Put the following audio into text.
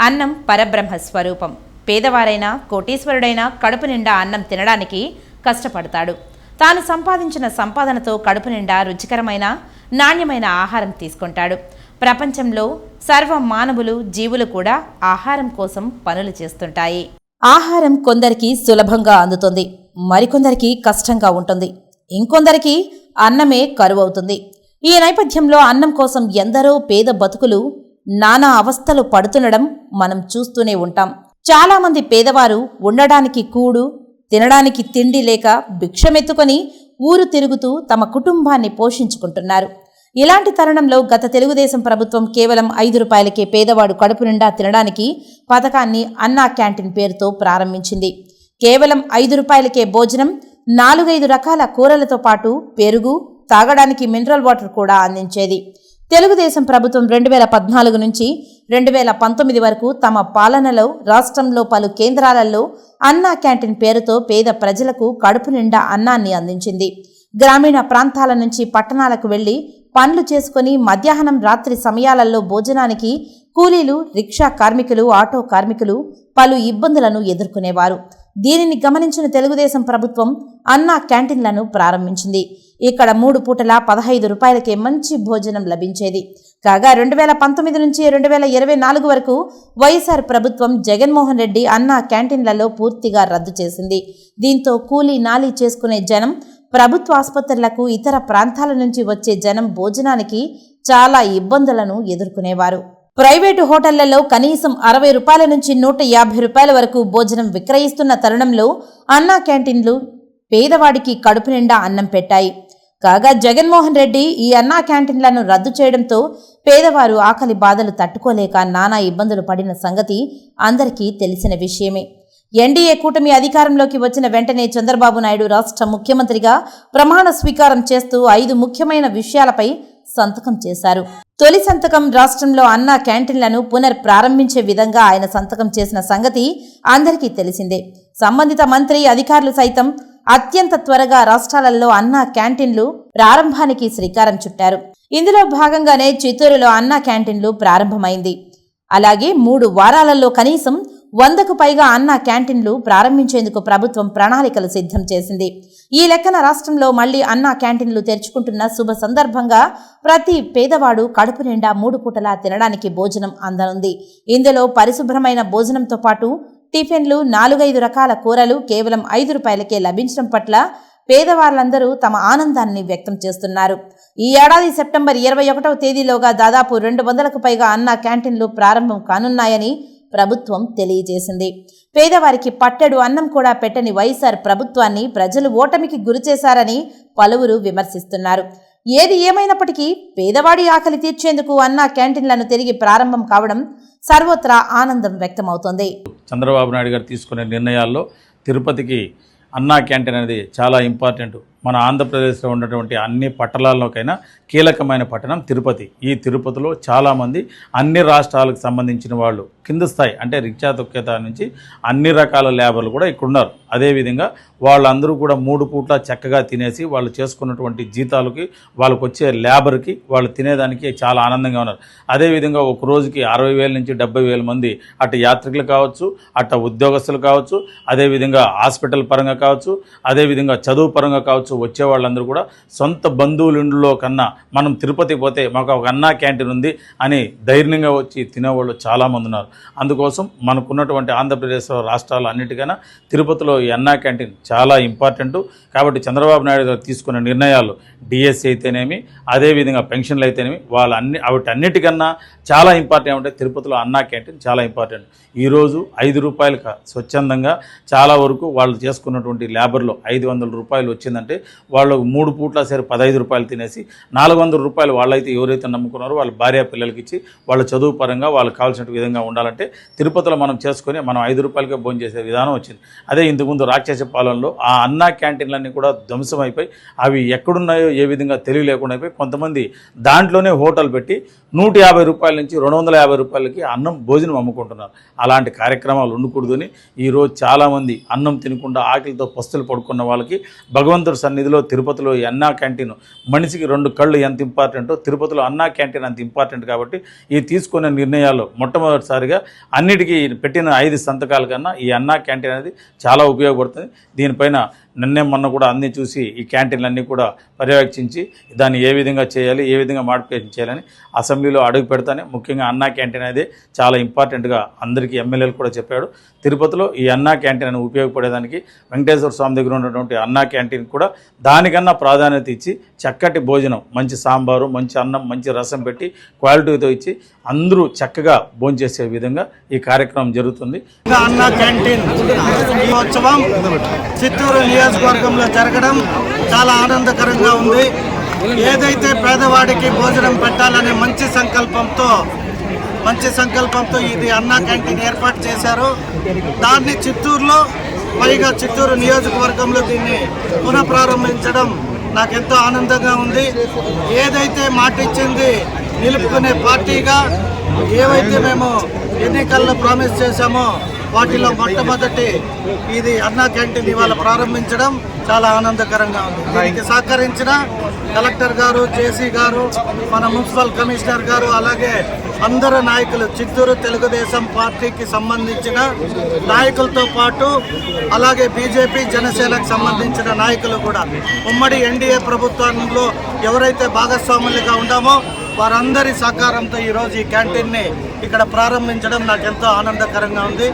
అన్నం పరబ్రహ్మ స్వరూపం. పేదవారైనా కోటీశ్వరుడైనా కడుపు నిండా అన్నం తినడానికి కష్టపడతాడు. తాను సంపాదించిన సంపాదనతో కడుపు నిండా రుచికరమైన నాణ్యమైన ఆహారం తీసుకుంటాడు. ప్రపంచంలో సర్వ మానవులు జీవులు కూడా ఆహారం కోసం పనులు చేస్తుంటాయి. ఆహారం కొందరికి సులభంగా అందుతుంది, మరికొందరికి కష్టంగా ఉంటుంది, ఇంకొందరికి అన్నమే కరువవుతుంది. ఈ నేపథ్యంలో అన్నం కోసం ఎందరో పేద బతుకులు నానా అవస్థలు పడుతుండడం మనం చూస్తూనే ఉంటాం. చాలామంది పేదవారు ఉండడానికి కూడు, తినడానికి తిండి లేక భిక్షమెత్తుకొని ఊరు తిరుగుతూ తమ కుటుంబాన్ని పోషించుకుంటున్నారు. ఇలాంటి తరుణంలో గత తెలుగుదేశం ప్రభుత్వం కేవలం 5 రూపాయలకే పేదవాడు కడుపు నిండా తినడానికి పథకాన్ని అన్నా క్యాంటీన్ పేరుతో ప్రారంభించింది. కేవలం 5 రూపాయలకే భోజనం, 4-5 రకాల కూరలతో పాటు పెరుగు, తాగడానికి మినరల్ వాటర్ కూడా అందించేది. తెలుగుదేశం ప్రభుత్వం 2014 నుంచి 2019 వరకు తమ పాలనలో రాష్ట్రంలో పలు కేంద్రాలలో అన్నా క్యాంటీన్ పేరుతో పేద ప్రజలకు కడుపు నిండా అన్నాన్ని అందించింది. గ్రామీణ ప్రాంతాల నుంచి పట్టణాలకు వెళ్లి పనులు చేసుకుని మధ్యాహ్నం రాత్రి సమయాలలో భోజనానికి కూలీలు, రిక్షా కార్మికులు, ఆటో కార్మికులు పలు ఇబ్బందులను ఎదుర్కొనేవారు. దీనిని గమనించిన తెలుగుదేశం ప్రభుత్వం అన్నా క్యాంటీన్లను ప్రారంభించింది. ఇక్కడ 3 పూటల 15 రూపాయలకే మంచి భోజనం లభించేది. కాగా 2019 నుంచి 2024 వరకు వైఎస్ఆర్ ప్రభుత్వం జగన్మోహన్ రెడ్డి అన్నా క్యాంటీన్లలో పూర్తిగా రద్దు చేసింది. దీంతో కూలీ నాలీ చేసుకునే జనం, ప్రభుత్వ ఆసుపత్రులకు, ఇతర ప్రాంతాల నుంచి వచ్చే జనం భోజనానికి చాలా ఇబ్బందులను ఎదుర్కొనేవారు. ప్రైవేటు హోటళ్లలో కనీసం 60 రూపాయల నుంచి 150 రూపాయల వరకు భోజనం విక్రయిస్తున్న తరుణంలో అన్నా క్యాంటీన్లు పేదవాడికి కడుపు నిండా అన్నం పెట్టాయి. కాగా జగన్మోహన్ రెడ్డి ఈ అన్నా క్యాంటీన్లను రద్దు చేయడంతో పేదవారు ఆకలి బాధలు తట్టుకోలేక నానా ఇబ్బందులు పడిన సంగతి అందరికీ తెలిసిన విషయమే. ఎన్డీఏ కూటమి అధికారంలోకి వచ్చిన వెంటనే చంద్రబాబు నాయుడు రాష్ట్ర ముఖ్యమంత్రిగా ప్రమాణ స్వీకారం చేస్తూ 5 ముఖ్యమైన విషయాలపై సంతకం చేశారు. తొలి సంతకం రాష్ట్రంలో అన్నా క్యాంటీన్లను పునఃప్రారంభించే విధంగా ఆయన సంతకం చేసిన సంగతి అందరికీ తెలిసిందే. సంబంధిత మంత్రి, అధికారులు సైతం అత్యంత త్వరగా రాష్ట్రాలలో అన్నా క్యాంటీన్లు ప్రారంభానికి శ్రీకారం చుట్టారు. ఇందులో భాగంగానే చిత్తూరులో అన్నా క్యాంటీన్లు ప్రారంభమైంది. అలాగే 3 వారాలలో కనీసం 100కు పైగా అన్నా క్యాంటీన్లు ప్రారంభించేందుకు ప్రభుత్వం ప్రణాళికలు సిద్ధం చేసింది. ఈ లెక్కన రాష్ట్రంలో మళ్లీ అన్నా క్యాంటీన్లు తెరుచుకుంటున్న శుభ సందర్భంగా ప్రతి పేదవాడు కడుపు నిండా 3 పూటలా తినడానికి భోజనం అందనుంది. ఇందులో పరిశుభ్రమైన భోజనంతో పాటు టిఫిన్లు, 4-5 రకాల కూరలు కేవలం 5 రూపాయలకే లభించడం పట్ల పేదవాళ్ళందరూ తమ ఆనందాన్ని వ్యక్తం చేస్తున్నారు. ఈ ఏడాది సెప్టెంబర్ 21వ తేదీలోగా దాదాపు 200కు పైగా అన్నా క్యాంటీన్లు ప్రారంభం కానున్నాయని ప్రభుత్వం తెలియజేసింది. పేదవారికి పట్టెడు అన్నం కూడా పెట్టని వైఎస్ఆర్ ప్రభుత్వాన్ని ప్రజలు ఓటమికి గురిచేశారని పలువురు విమర్శిస్తున్నారు. ఏది ఏమైనప్పటికీ పేదవాడి ఆకలి తీర్చేందుకు అన్నా క్యాంటీన్లను తిరిగి ప్రారంభం కావడం సర్వత్రా ఆనందం వ్యక్తమవుతోంది. చంద్రబాబు నాయుడు గారు తీసుకునే నిర్ణయాల్లో తిరుపతికి అన్నా క్యాంటీన్ అనేది చాలా ఇంపార్టెంట్. మన ఆంధ్రప్రదేశ్లో ఉన్నటువంటి అన్ని పట్టణాల్లోకైనా కీలకమైన పట్టణం తిరుపతి. ఈ తిరుపతిలో చాలామంది అన్ని రాష్ట్రాలకు సంబంధించిన వాళ్ళు కింద స్థాయి అంటే రిక్షా తొక్కేత నుంచి అన్ని రకాల లేబర్లు కూడా ఇక్కడ ఉన్నారు. అదేవిధంగా వాళ్ళందరూ కూడా 3 పూట్ల చక్కగా తినేసి వాళ్ళు చేసుకున్నటువంటి జీతాలకి, వాళ్ళకు వచ్చే లేబర్కి, వాళ్ళు తినేదానికి చాలా ఆనందంగా ఉన్నారు. అదేవిధంగా ఒక రోజుకి 60,000 నుంచి 70,000 మంది అటు యాత్రికులు కావచ్చు, అటు ఉద్యోగస్తులు కావచ్చు, అదేవిధంగా హాస్పిటల్ పరంగా కావచ్చు, అదేవిధంగా చదువు పరంగా కావచ్చు, వచ్చే వాళ్ళందరూ కూడా సొంత బంధువుల కన్నా మనం తిరుపతి పోతే మాకు ఒక అన్నా క్యాంటీన్ ఉంది అని ధైర్యంగా వచ్చి తినేవాళ్ళు చాలామంది ఉన్నారు. అందుకోసం మనకున్నటువంటి ఆంధ్రప్రదేశ్ రాష్ట్రాలు అన్నిటికైనా తిరుపతిలో ఈ అన్నా క్యాంటీన్ చాలా ఇంపార్టెంట్. కాబట్టి చంద్రబాబు నాయుడు గారు తీసుకున్న నిర్ణయాలు డిఎస్సి అయితేనేమి, అదేవిధంగా పెన్షన్లు అయితేనేమి, వాటన్నిటికన్నా చాలా ఇంపార్టెంట్ ఏమంటే తిరుపతిలో అన్నా క్యాంటీన్ చాలా ఇంపార్టెంట్. ఈరోజు 5 రూపాయలకు స్వచ్ఛందంగా చాలా వరకు వాళ్ళు చేసుకున్నటువంటి లేబర్లో 500 రూపాయలు వచ్చిందంటే వాళ్ళు 3 పూట్ల సరే 15 రూపాయలు తినేసి 400 రూపాయలు వాళ్ళైతే ఎవరైతే నమ్ముకున్నారో వాళ్ళ భార్య పిల్లలకి ఇచ్చి వాళ్ళ చదువు పరంగా వాళ్ళకి కావాల్సిన విధంగా ఉండాలంటే తిరుపతిలో మనం చేసుకొని మనం 5 రూపాయలకే భోజనం చేసే విధానం వచ్చింది. అదే ఇంతకుముందు రాక్షస పాలనలో ఆ అన్నా క్యాంటీన్లన్నీ కూడా ధ్వంసమైపోయి అవి ఎక్కడున్నాయో ఏ విధంగా తెలియలేకుండా అయిపోయి కొంతమంది దాంట్లోనే హోటల్ పెట్టి 150 రూపాయల నుంచి 250 రూపాయలకి అన్నం భోజనం అమ్ముకుంటున్నారు. అలాంటి కార్యక్రమాలు ఉండకూడదని ఈరోజు చాలామంది అన్నం తినకుండా ఆకలితో పస్తులు పడుకున్న వాళ్ళకి భగవంతుడు సన్నిధిలో తిరుపతిలో ఈ అన్నా క్యాంటీన్ మనిషికి 2 కళ్ళు ఎంత ఇంపార్టెంటో తిరుపతిలో అన్నా క్యాంటీన్ అంత ఇంపార్టెంట్ కాబట్టి ఈ తీసుకునే నిర్ణయాలు మొట్టమొదటిసారిగా అన్నిటికీ పెట్టిన 5 సంతకాల కన్నా ఈ అన్నా క్యాంటీన్ అనేది చాలా ఉపయోగపడుతుంది. దీనిపైన మొన్న కూడా అన్నీ చూసి ఈ క్యాంటీన్లన్నీ కూడా పర్యవేక్షించి దాన్ని ఏ విధంగా చేయాలి, ఏ విధంగా మాడిఫికేషన్ చేయాలని అసెంబ్లీలో అడుగు పెడతానే ముఖ్యంగా అన్నా క్యాంటీన్ అనేది చాలా ఇంపార్టెంట్గా అందరికీ ఎమ్మెల్యేలు కూడా చెప్పాడు. తిరుపతిలో ఈ అన్నా క్యాంటీన్ అని ఉపయోగపడేదానికి వెంకటేశ్వర స్వామి దగ్గర ఉన్నటువంటి అన్నా క్యాంటీన్ కూడా దానికన్నా ప్రాధాన్యత ఇచ్చి చక్కటి భోజనం, మంచి సాంబారు, మంచి అన్నం, మంచి రసం పెట్టి క్వాలిటీతో ఇచ్చి అందరూ చక్కగా భోంచేసే విధంగా ఈ కార్యక్రమం జరుగుతుంది. అన్నా క్యాంటీన్ ఈ ఉత్సవం చిత్తూరు నియోజకవర్గంలో జరగడం చాలా ఆనందకరంగా ఉంది. ఏదైతే పేదవాడికి భోజనం పెట్టాలనే మంచి సంకల్పంతో ఇది అన్నా క్యాంటీన్ ఏర్పాటు చేశారు. దాన్ని చిత్తూరులో, పైగా చిత్తూరు నియోజకవర్గంలో దీన్ని పునఃప్రారంభించడం నాకెంతో ఆనందంగా ఉంది. ఏదైతే మాట ఇచ్చింది నిలుపుకునే పార్టీగా ఏవైతే మేము ఎన్నికల్లో ప్రామిస్ చేశామో వాటిలో మొట్టమొదటి ఇది అన్నా క్యాంటీన్ ఇవాళ ప్రారంభించడం చాలా ఆనందకరంగా ఉంది. దీనికి సహకరించిన కలెక్టర్ గారు, జేసీ గారు, మన మున్సిపల్ కమిషనర్ గారు, అలాగే అందరు నాయకులు, చిత్తూరు తెలుగుదేశం పార్టీకి సంబంధించిన నాయకులతో పాటు అలాగే బీజేపీ, జనసేనకు సంబంధించిన నాయకులు కూడా ఉమ్మడి ఎన్డీఏ ప్రభుత్వంలో ఎవరైతే భాగస్వాములుగా ఉన్నామో వారందరి సహకారంతో ఈరోజు ఈ క్యాంటీన్ని ఇక్కడ ప్రారంభించడం నాకు ఎంతో ఆనందకరంగా ఉంది.